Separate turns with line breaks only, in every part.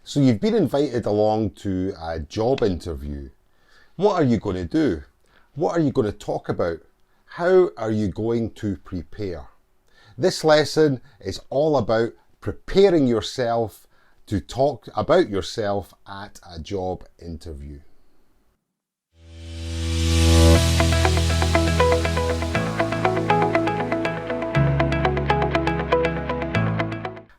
So you've been invited along to a job interview. What are you going to do? What are you going to talk about? How are you going to prepare? This lesson is all about preparing yourself to talk about yourself at a job interview.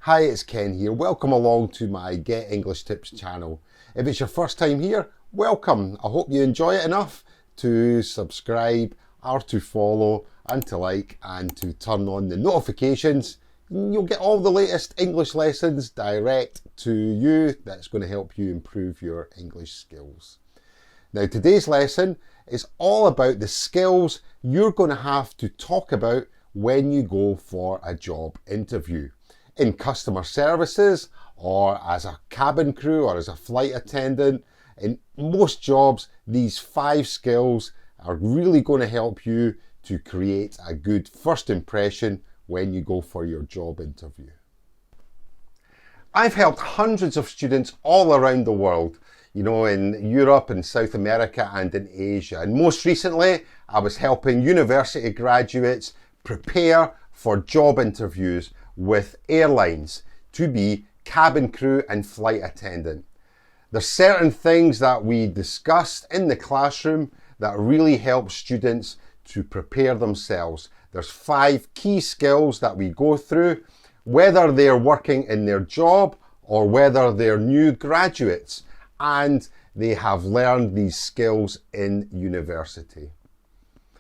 Hi, it's Ken here. Welcome along to my Get English Tips channel. If it's your first time here, welcome. I hope you enjoy it enough to subscribe or to follow and to like and to turn on the notifications. You'll get all the latest English lessons direct to you. That's going to help you improve your English skills. Now, today's lesson is all about the skills you're going to have to talk about when you go for a job interview. In customer services, or as a cabin crew, or as a flight attendant. In most jobs, these 5 skills are really going to help you to create a good first impression when you go for your job interview. I've helped hundreds of students all around the world, in Europe and South America and in Asia. And most recently, I was helping university graduates prepare for job interviews with airlines to be cabin crew and flight attendant. There's certain things that we discussed in the classroom that really help students to prepare themselves. There's 5 key skills that we go through, whether they're working in their job or whether they're new graduates and they have learned these skills in university.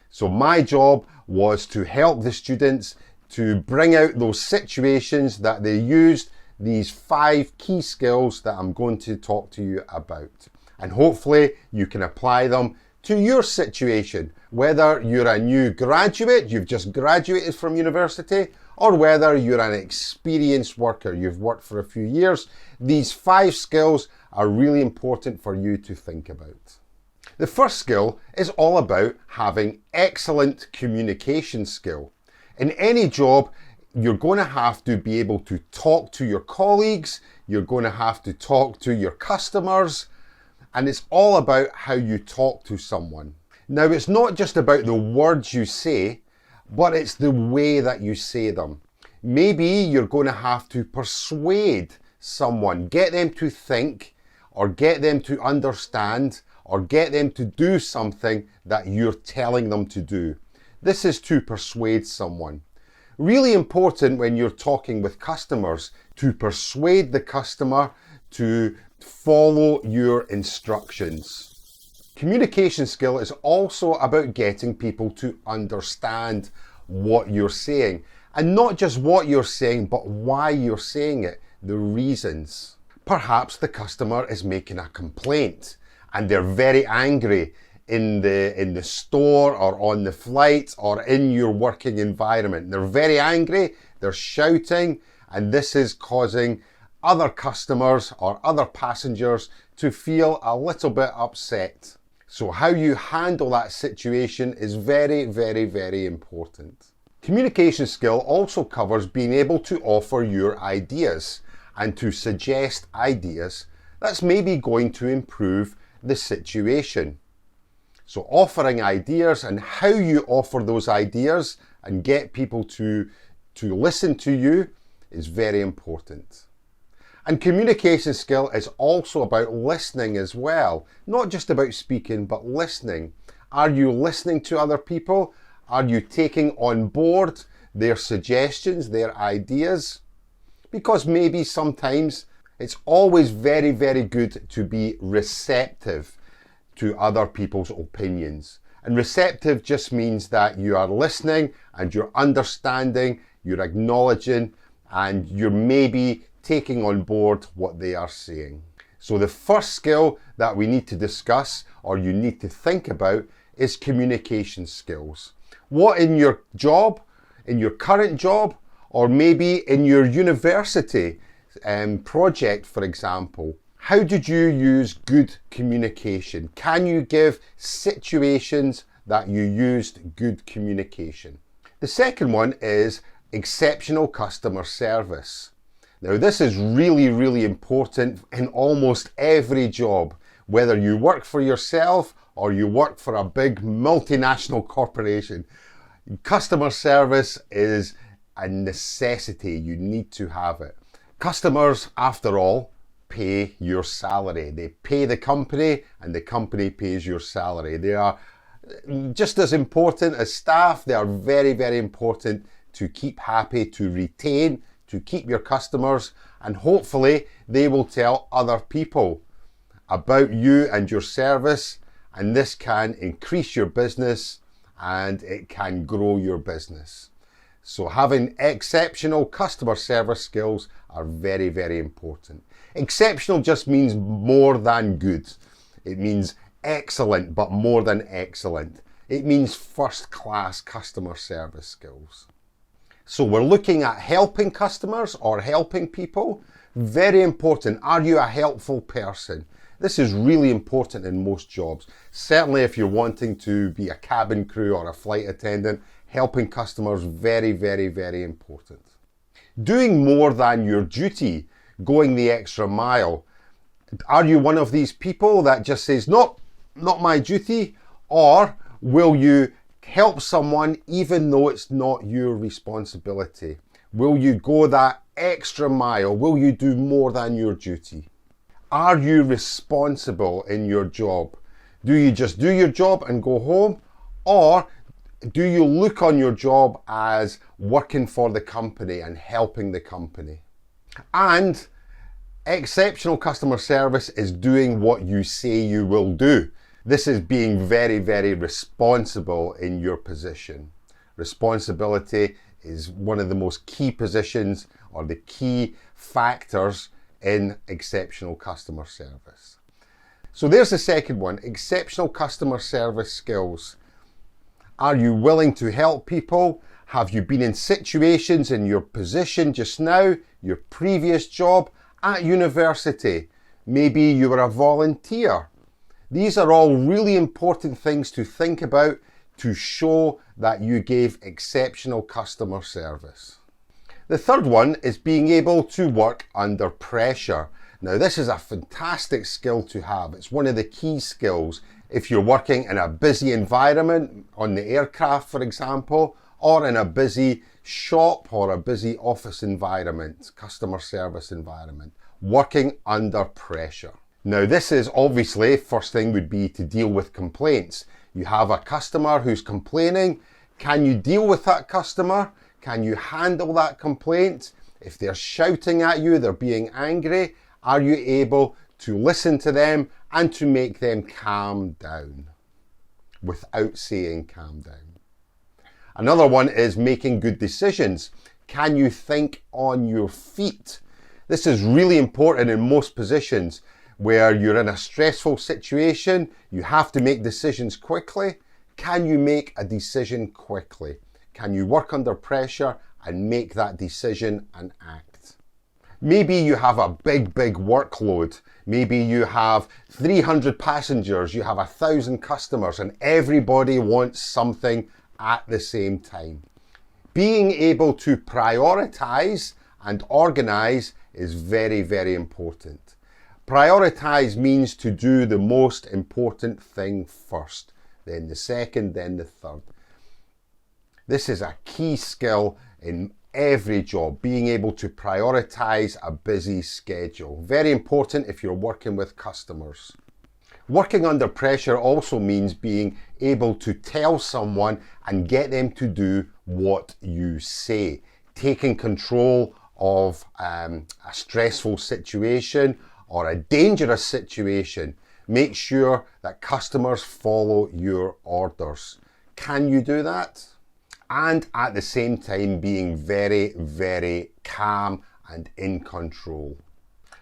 So my job was to help the students to bring out those situations that they used these 5 key skills that I'm going to talk to you about. And hopefully you can apply them to your situation, whether you're a new graduate, you've just graduated from university, or whether you're an experienced worker, you've worked for a few years. These 5 skills are really important for you to think about. The first skill is all about having excellent communication skill. In any job, you're going to have to be able to talk to your colleagues, you're going to have to talk to your customers, and it's all about how you talk to someone. Now, it's not just about the words you say, but it's the way that you say them. Maybe you're going to have to persuade someone, get them to think, or get them to understand, or get them to do something that you're telling them to do. This is to persuade someone. Really important when you're talking with customers to persuade the customer to follow your instructions. Communication skill is also about getting people to understand what you're saying. And not just what you're saying, but why you're saying it, the reasons. Perhaps the customer is making a complaint and they're very angry in the store or on the flight or in your working environment. They're very angry, they're shouting, and this is causing other customers or other passengers to feel a little bit upset. So how you handle that situation is very, very, very important. Communication skill also covers being able to offer your ideas and to suggest ideas that's maybe going to improve the situation. So offering ideas and how you offer those ideas and get people to listen to you is very important. And communication skill is also about listening as well. Not just about speaking, but listening. Are you listening to other people? Are you taking on board their suggestions, their ideas? Because maybe sometimes it's always very, very good to be receptive to other people's opinions. And receptive just means that you are listening and you're understanding, you're acknowledging, and you're maybe taking on board what they are saying. So the first skill that we need to discuss or you need to think about is communication skills. What in your job, in your current job, or maybe in your university project, for example, how did you use good communication? Can you give situations that you used good communication? The second one is exceptional customer service. Now, this is really, really important in almost every job, whether you work for yourself or you work for a big multinational corporation. Customer service is a necessity. You need to have it. Customers, after all, pay your salary. They pay the company and the company pays your salary. They are just as important as staff. They are very, very important to keep happy, to retain, to keep your customers, and hopefully they will tell other people about you and your service, and this can increase your business and it can grow your business. So having exceptional customer service skills are very, very important. Exceptional just means more than good. It means excellent, but more than excellent. It means first-class customer service skills. So we're looking at helping customers or helping people. Very important. Are you a helpful person? This is really important in most jobs. Certainly if you're wanting to be a cabin crew or a flight attendant, helping customers, very, very, very important. Doing more than your duty, going the extra mile. Are you one of these people that just says, nope, not my duty? Or will you help someone even though it's not your responsibility? Will you go that extra mile? Will you do more than your duty? Are you responsible in your job? Do you just do your job and go home? Or do you look on your job as working for the company and helping the company? And exceptional customer service is doing what you say you will do. This is being very, very responsible in your position. Responsibility is one of the most key positions or the key factors in exceptional customer service. So there's the second one, exceptional customer service skills. Are you willing to help people? Have you been in situations in your position just now, your previous job, at university? Maybe you were a volunteer. These are all really important things to think about to show that you gave exceptional customer service. The third one is being able to work under pressure. Now, this is a fantastic skill to have. It's one of the key skills if you're working in a busy environment on the aircraft, for example, or in a busy shop or a busy office environment, customer service environment, working under pressure. Now, this is obviously, first thing would be to deal with complaints. You have a customer who's complaining. Can you deal with that customer? Can you handle that complaint? If they're shouting at you, they're being angry, are you able to listen to them and to make them calm down without saying calm down? Another one is making good decisions. Can you think on your feet? This is really important in most positions where you're in a stressful situation, you have to make decisions quickly. Can you make a decision quickly? Can you work under pressure and make that decision and act? Maybe you have a big workload. Maybe you have 300 passengers, you have 1,000 customers, and everybody wants something at the same time. Being able to prioritize and organize is very, very important. Prioritize means to do the most important thing first, then the second, then the third. This is a key skill in every job, being able to prioritize a busy schedule. Very important if you're working with customers. Working under pressure also means being able to tell someone and get them to do what you say. Taking control of a stressful situation or a dangerous situation. Make sure that customers follow your orders. Can you do that? And at the same time being very, very calm and in control.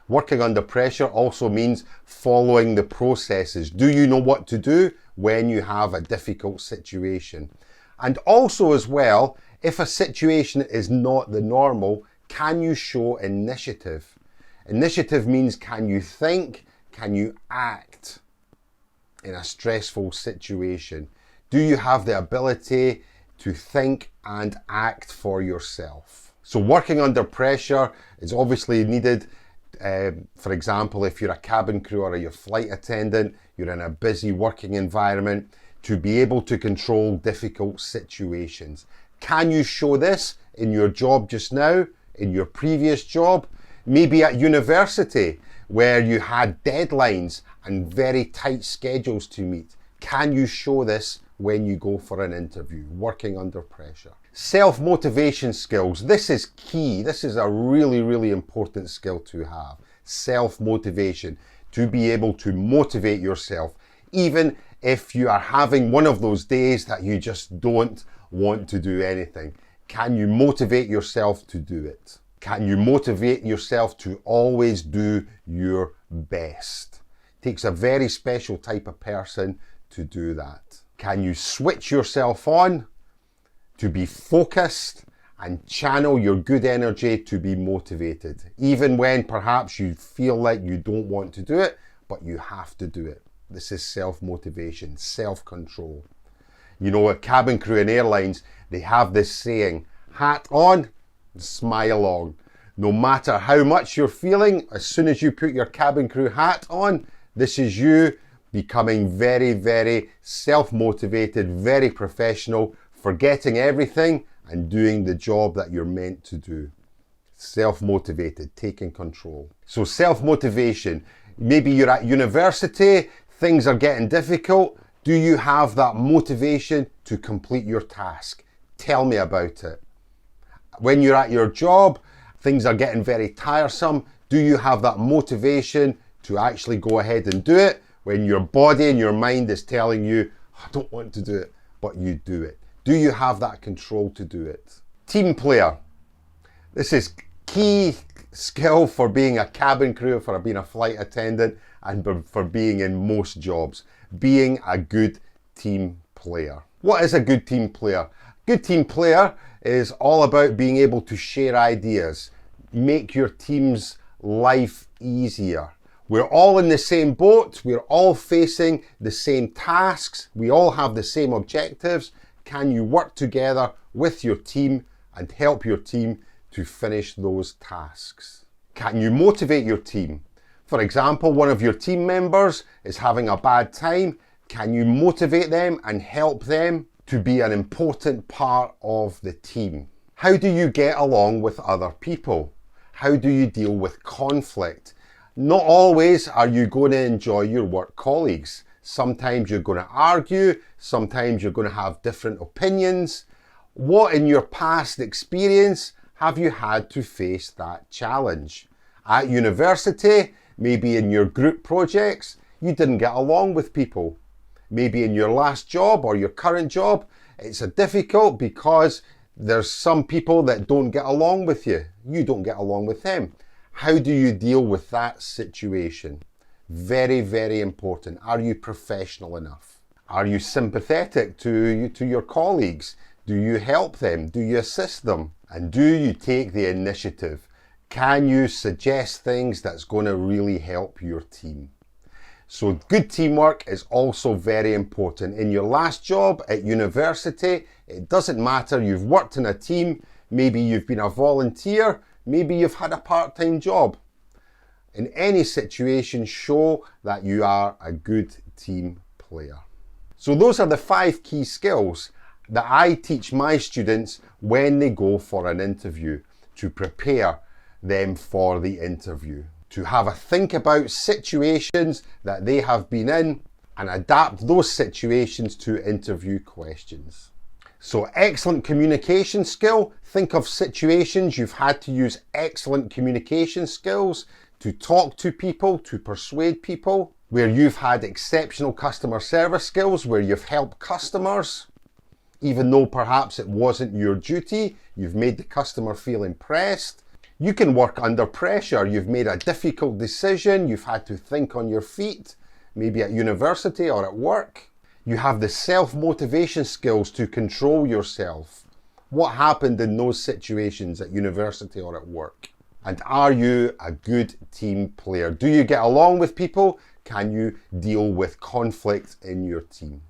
Working under pressure also means following the processes. Do you know what to do when you have a difficult situation? And also as well, if a situation is not the normal, can you show initiative? Initiative means can you think, can you act in a stressful situation? Do you have the ability to think and act for yourself? So working under pressure is obviously needed. For example, if you're a cabin crew or you're a flight attendant, you're in a busy working environment, to be able to control difficult situations. Can you show this in your job just now, in your previous job? Maybe at university, where you had deadlines and very tight schedules to meet. Can you show this when you go for an interview, working under pressure? Self-motivation skills. This is key. This is a really, really important skill to have. Self-motivation, to be able to motivate yourself, even if you are having one of those days that you just don't want to do anything. Can you motivate yourself to do it? Can you motivate yourself to always do your best? It takes a very special type of person to do that. Can you switch yourself on to be focused and channel your good energy to be motivated, even when perhaps you feel like you don't want to do it, but you have to do it? This is self-motivation, self-control. You know, at cabin crew and airlines, they have this saying, hat on, smile on. No matter how much you're feeling, as soon as you put your cabin crew hat on, this is you becoming very, very self-motivated, very professional, forgetting everything and doing the job that you're meant to do. Self-motivated, taking control. So self-motivation, maybe you're at university, things are getting difficult. Do you have that motivation to complete your task? Tell me about it. When you're at your job, things are getting very tiresome. Do you have that motivation to actually go ahead and do it when your body and your mind is telling you, I don't want to do it, but you do it? Do you have that control to do it? Team player. This is key skill for being a cabin crew, for being a flight attendant, and for being in most jobs. Being a good team player. What is a good team player? Good team player is all about being able to share ideas, make your team's life easier. We're all in the same boat, we're all facing the same tasks, we all have the same objectives. Can you work together with your team and help your team to finish those tasks? Can you motivate your team? For example, one of your team members is having a bad time. Can you motivate them and help them to be an important part of the team? How do you get along with other people? How do you deal with conflict? Not always are you going to enjoy your work colleagues. Sometimes you're going to argue, sometimes you're going to have different opinions. What in your past experience have you had to face that challenge? At university, maybe in your group projects, you didn't get along with people. Maybe in your last job or your current job, it's difficult because there's some people that don't get along with you. You don't get along with them. How do you deal with that situation? Very, very important. Are you professional enough? Are you sympathetic to your colleagues? Do you help them? Do you assist them? And do you take the initiative? Can you suggest things that's going to really help your team? So good teamwork is also very important. In your last job at university, it doesn't matter, you've worked in a team, maybe you've been a volunteer, maybe you've had a part-time job. In any situation, show that you are a good team player. So those are the 5 key skills that I teach my students when they go for an interview, to prepare them for the interview, to have a think about situations that they have been in and adapt those situations to interview questions. So excellent communication skill. Think of situations you've had to use excellent communication skills to talk to people, to persuade people, where you've had exceptional customer service skills, where you've helped customers, even though perhaps it wasn't your duty, you've made the customer feel impressed. You can work under pressure. You've made a difficult decision. You've had to think on your feet, maybe at university or at work. You have the self-motivation skills to control yourself. What happened in those situations at university or at work? And are you a good team player? Do you get along with people? Can you deal with conflict in your team?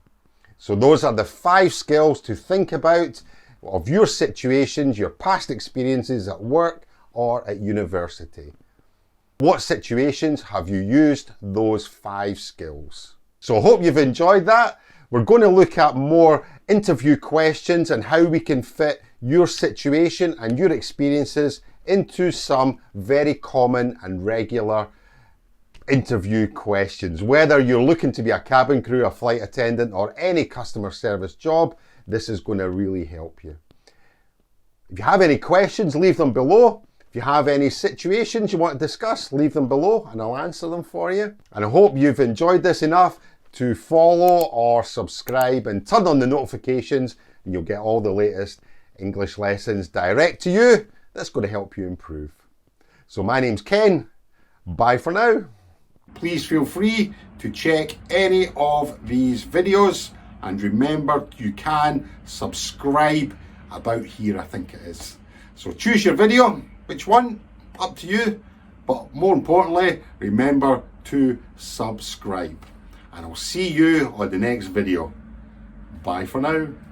So those are the 5 skills to think about of your situations, your past experiences at work or at university. What situations have you used those 5 skills? So I hope you've enjoyed that. We're going to look at more interview questions and how we can fit your situation and your experiences into some very common and regular interview questions. Whether you're looking to be a cabin crew, a flight attendant, or any customer service job, this is going to really help you. If you have any questions, leave them below. If you have any situations you want to discuss, leave them below and I'll answer them for you. And I hope you've enjoyed this enough to follow or subscribe and turn on the notifications, and you'll get all the latest English lessons direct to you. That's going to help you improve. So my name's Ken. Bye for now. Please feel free to check any of these videos, and remember you can subscribe about here, I think it is. So choose your video, which one, up to you, but more importantly, remember to subscribe. And I'll see you on the next video. Bye for now.